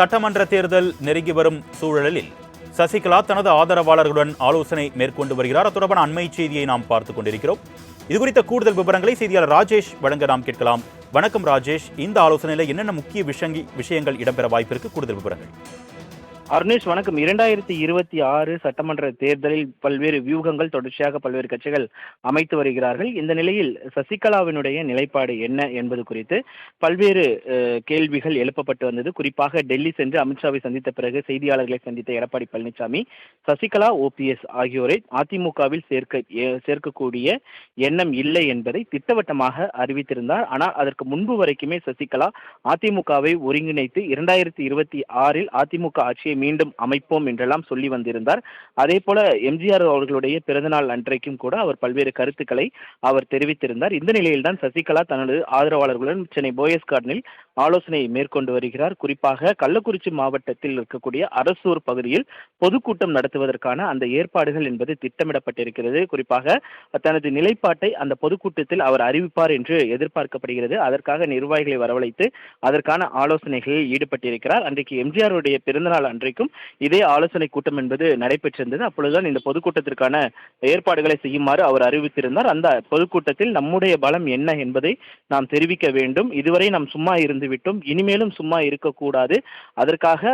சட்டமன்ற தேர்தல் நெருங்கி வரும் சூழலில் சசிகலா தனது ஆதரவாளர்களுடன் ஆலோசனை மேற்கொண்டு வருகிறார். அது தொடர்பான அண்மை செய்தியை நாம் பார்த்துக் கொண்டிருக்கிறோம். இதுகுறித்த கூடுதல் விவரங்களை செய்தியாளர் ராஜேஷ் வழங்க நாம் கேட்கலாம். வணக்கம் ராஜேஷ், இந்த ஆலோசனையில் என்னென்ன முக்கிய விஷயங்கள் இடம்பெற வாய்ப்பிற்கு கூடுதல் விவரங்கள்? அருணேஷ் வணக்கம். 2026 சட்டமன்ற தேர்தலில் பல்வேறு வியூகங்கள் தொடர்ச்சியாக பல்வேறு கட்சிகள் அமைத்து வருகிறார்கள். இந்த நிலையில் சசிகலாவினுடைய நிலைப்பாடு என்ன என்பது குறித்து பல்வேறு கேள்விகள் எழுப்பப்பட்டு வந்தது. குறிப்பாக டெல்லி சென்று அமித்ஷாவை சந்தித்த பிறகு செய்தியாளர்களை சந்தித்த எடப்பாடி பழனிசாமி சசிகலா, ஓபிஎஸ் ஆகியோரை அதிமுகவில் சேர்க்கக்கூடிய எண்ணம் இல்லை என்பதை திட்டவட்டமாக அறிவித்திருந்தார். ஆனால் அதற்கு முன்பு வரைக்குமே சசிகலா அதிமுகவை ஒருங்கிணைத்து 2026 அதிமுக ஆட்சியை மீண்டும் அமைப்போம் என்றெல்லாம் சொல்லி வந்திருந்தார். அதே போல எம்ஜிஆர் அவர்களுடைய பிறந்தநாள் அன்றைக்கும் கூட அவர் பல்வேறு கருத்துக்களை அவர் தெரிவித்திருந்தார். இந்த நிலையில்தான் சசிகலா தனது ஆதரவாளர்களுடன் சென்னை போயஸ் கார்டனில் ஆலோசனை மேற்கொண்டு வருகிறார். குறிப்பாக கள்ளக்குறிச்சி மாவட்டத்தில் இருக்கக்கூடிய அரசூர் பகுதியில் பொதுக்கூட்டம் நடத்துவதற்கான அந்த ஏற்பாடுகள் என்பது திட்டமிடப்பட்டிருக்கிறது. குறிப்பாக தனது நிலைப்பாட்டை அந்த பொதுக்கூட்டத்தில் அவர் அறிவிப்பார் என்று எதிர்பார்க்கப்படுகிறது. அதற்காக நிர்வாகிகளை வரவழைத்து அதற்கான ஆலோசனைகளில் ஈடுபட்டிருக்கிறார். அன்றைக்கு எம்ஜிஆருடைய பிறந்தநாள் அன்றைக்கும் இதே ஆலோசனை கூட்டம் என்பது நடைபெற்றிருந்தது. அப்பொழுதுதான் இந்த பொதுக்கூட்டத்திற்கான ஏற்பாடுகளை செய்யுமாறு அவர் அறிவித்திருந்தார். அந்த பொதுக்கூட்டத்தில் நம்முடைய பலம் என்ன என்பதை நாம் தெரிவிக்க வேண்டும். இதுவரை நாம் சும்மா இருந்து விட்டோம், இனிமேலும் சும்மா இருக்கக்கூடாது. அதற்காக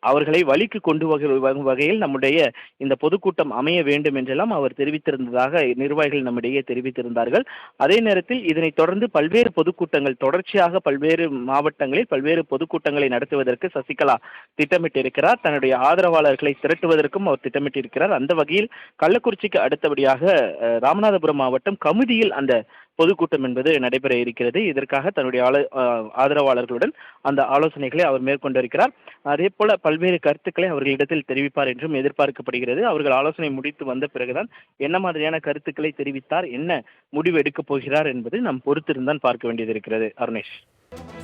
அவர்களை வழிக்கு கொண்டு வரும் வகையில் நம்முடைய இந்த பொதுக்கூட்டம் அமைய வேண்டும் என்றெல்லாம் அவர் தெரிவித்திருந்ததாக நிர்வாகிகள் நம்மிடையே தெரிவித்திருந்தார்கள். அதே நேரத்தில் இதனைத் தொடர்ந்து பல்வேறு பொதுக்கூட்டங்கள் தொடர்ச்சியாக பல்வேறு மாவட்டங்களில் பல்வேறு பொதுக்கூட்டங்களை நடத்துவதற்கு சசிகலா திட்டமிட்டிருக்கிறார். தன்னுடைய ஆதரவாளர்களை திரட்டுவதற்கும் அவர் திட்டமிட்டிருக்கிறார். அந்த வகையில் கள்ளக்குறிச்சிக்கு அடுத்தபடியாக ராமநாதபுரம் மாவட்டம் கமுதியில் அந்த பொதுக்கூட்டம் என்பது நடைபெற இருக்கிறது. இதற்காக தன்னுடைய ஆதரவாளர்களுடன் அந்த ஆலோசனைகளை அவர் மேற்கொண்டிருக்கிறார். அதே போல பல்வேறு கருத்துக்களை அவர்களிடத்தில் தெரிவிப்பார் என்றும் எதிர்பார்க்கப்படுகிறது. அவர்கள் ஆலோசனை முடித்து வந்த பிறகுதான் என்ன மாதிரியான கருத்துக்களை தெரிவித்தார், என்ன முடிவு எடுக்கப் போகிறார் என்பது நாம் பொறுத்திருந்தான் பார்க்க வேண்டியது இருக்கிறது. அருணேஷ்,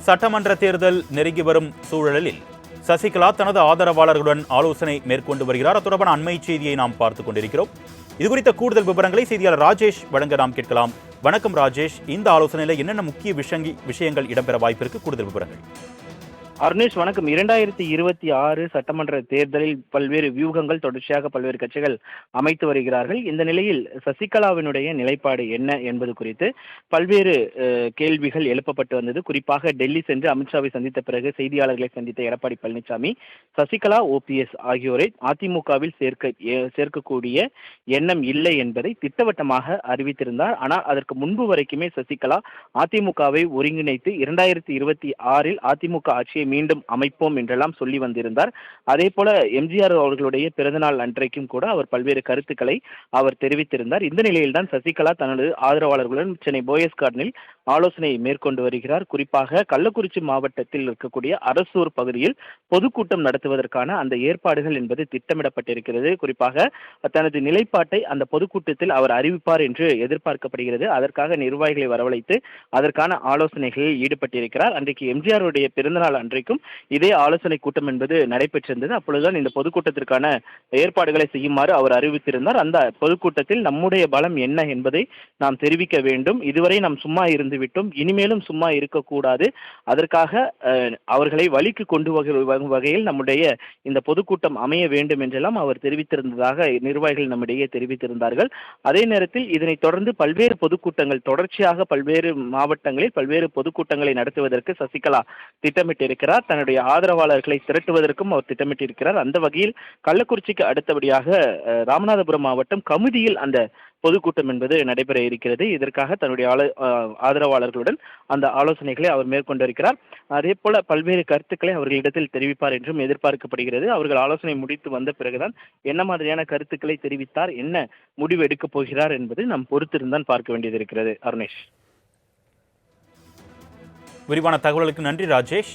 சட்டமன்ற தேர்தல் நெருங்கி வரும் சூழலில் சசிகலா தனது ஆதரவாளர்களுடன் ஆலோசனை மேற்கொண்டு வருகிறார். அது தொடர்பான அண்மை செய்தியை நாம் பார்த்துக் கொண்டிருக்கிறோம். இதுகுறித்த கூடுதல் விவரங்களை செய்தியாளர் ராஜேஷ் வழங்க நாம் கேட்கலாம். வணக்கம் ராஜேஷ், இந்த ஆலோசனையில் என்னென்ன முக்கிய விஷயங்கள் இடம்பெற வாய்ப்பிற்கு கூடுதல் விவரங்கள்? அருணேஷ் வணக்கம். 2026 சட்டமன்ற தேர்தலில் பல்வேறு வியூகங்கள் தொடர்ச்சியாக பல்வேறு கட்சிகள் அமைத்து வருகிறார்கள். இந்த நிலையில் சசிகலாவினுடைய நிலைப்பாடு என்ன என்பது குறித்து பல்வேறு கேள்விகள் எழுப்பப்பட்டு வந்தது. குறிப்பாக டெல்லி சென்று அமித்ஷாவை சந்தித்த பிறகு செய்தியாளர்களை சந்தித்த எடப்பாடி பழனிசாமி சசிகலா, ஓபிஎஸ் ஆகியோரை அதிமுகவில் சேர்க்கக்கூடிய எண்ணம் இல்லை என்பதை திட்டவட்டமாக அறிவித்திருந்தார். ஆனால் அதற்கு முன்பு வரைக்குமே சசிகலா அதிமுகவை ஒருங்கிணைத்து 2026 அதிமுக ஆட்சியை மீண்டும் அமைப்போம் என்றெல்லாம் சொல்லி வந்திருந்தார். அதே போல எம்ஜிஆர் அவர்களுடைய பிறந்தநாள் அன்றைக்கும் கூட அவர் பல்வேறு கருத்துக்களை அவர் தெரிவித்திருந்தார். இந்த நிலையில்தான் சசிகலா தனது ஆதரவாளர்களுடன் சென்னை போயஸ் கார்டனில் ஆலோசனை மேற்கொண்டு வருகிறார். குறிப்பாக கள்ளக்குறிச்சி மாவட்டத்தில் இருக்கக்கூடிய அரசூர் பகுதியில் பொதுக்கூட்டம் நடத்துவதற்கான அந்த ஏற்பாடுகள் என்பது திட்டமிடப்பட்டிருக்கிறது. குறிப்பாக தனது நிலைப்பாட்டை அந்த பொதுக்கூட்டத்தில் அவர் அறிவிப்பார் என்று எதிர்பார்க்கப்படுகிறது. அதற்காக நிர்வாகிகளை வரவழைத்து அதற்கான ஆலோசனைகளில் ஈடுபட்டிருக்கிறார். அன்றைக்கு எம்ஜிஆருடைய பிறந்தநாள் அன்றைக்கும் இதே ஆலோசனை கூட்டம் என்பது நடைபெற்றிருந்தது. அப்பொழுதுதான் இந்த பொதுக்கூட்டத்திற்கான ஏற்பாடுகளை செய்யுமாறு அவர் அறிவித்திருந்தார். அந்த பொதுக்கூட்டத்தில் நம்முடைய பலம் என்ன என்பதை நாம் தெரிவிக்க வேண்டும். இதுவரை நாம் சும்மா இருந்து விட்டோம், இனிமேலும் சும்மா இருக்கக்கூடாது. அதற்காக அவர்களை வழிக்கு கொண்டு வரும் வகையில் நம்முடைய இந்த பொதுக்கூட்டம் அமைய வேண்டும் என்றெல்லாம் அவர் தெரிவித்திருந்ததாக நிர்வாகிகள் நம்மிடையே தெரிவித்திருந்தார்கள். அதே நேரத்தில் இதனைத் தொடர்ந்து பல்வேறு பொதுக்கூட்டங்கள் தொடர்ச்சியாக பல்வேறு மாவட்டங்களில் பல்வேறு பொதுக்கூட்டங்களை நடத்துவதற்கு சசிகலா திட்டமிட்டிருக்கிறார். தன்னுடைய ஆதரவாளர்களை திரட்டுவதற்கும் அவர் திட்டமிட்டிருக்கிறார். அந்த வகையில் கள்ளக்குறிச்சிக்கு அடுத்தபடியாக ராமநாதபுரம் மாவட்டம் கமுதியில் அந்த பொதுக்கூட்டம் என்பது நடைபெற இருக்கிறது. இதற்காக தன்னுடைய ஆதரவாளர்களுடன் அந்த ஆலோசனைகளை அவர் மேற்கொண்டிருக்கிறார். அதே போல பல்வேறு கருத்துக்களை அவர்களிடத்தில் தெரிவிப்பார் என்றும் எதிர்பார்க்கப்படுகிறது. அவர்கள் ஆலோசனை முடித்து வந்த பிறகுதான் என்ன மாதிரியான கருத்துக்களை தெரிவித்தார், என்ன முடிவு எடுக்கப் போகிறார் என்பது நாம் பொறுத்திருந்தான் பார்க்க வேண்டியது இருக்கிறது. அருணேஷ், விரிவான தகவலுக்கு நன்றி ராஜேஷ்.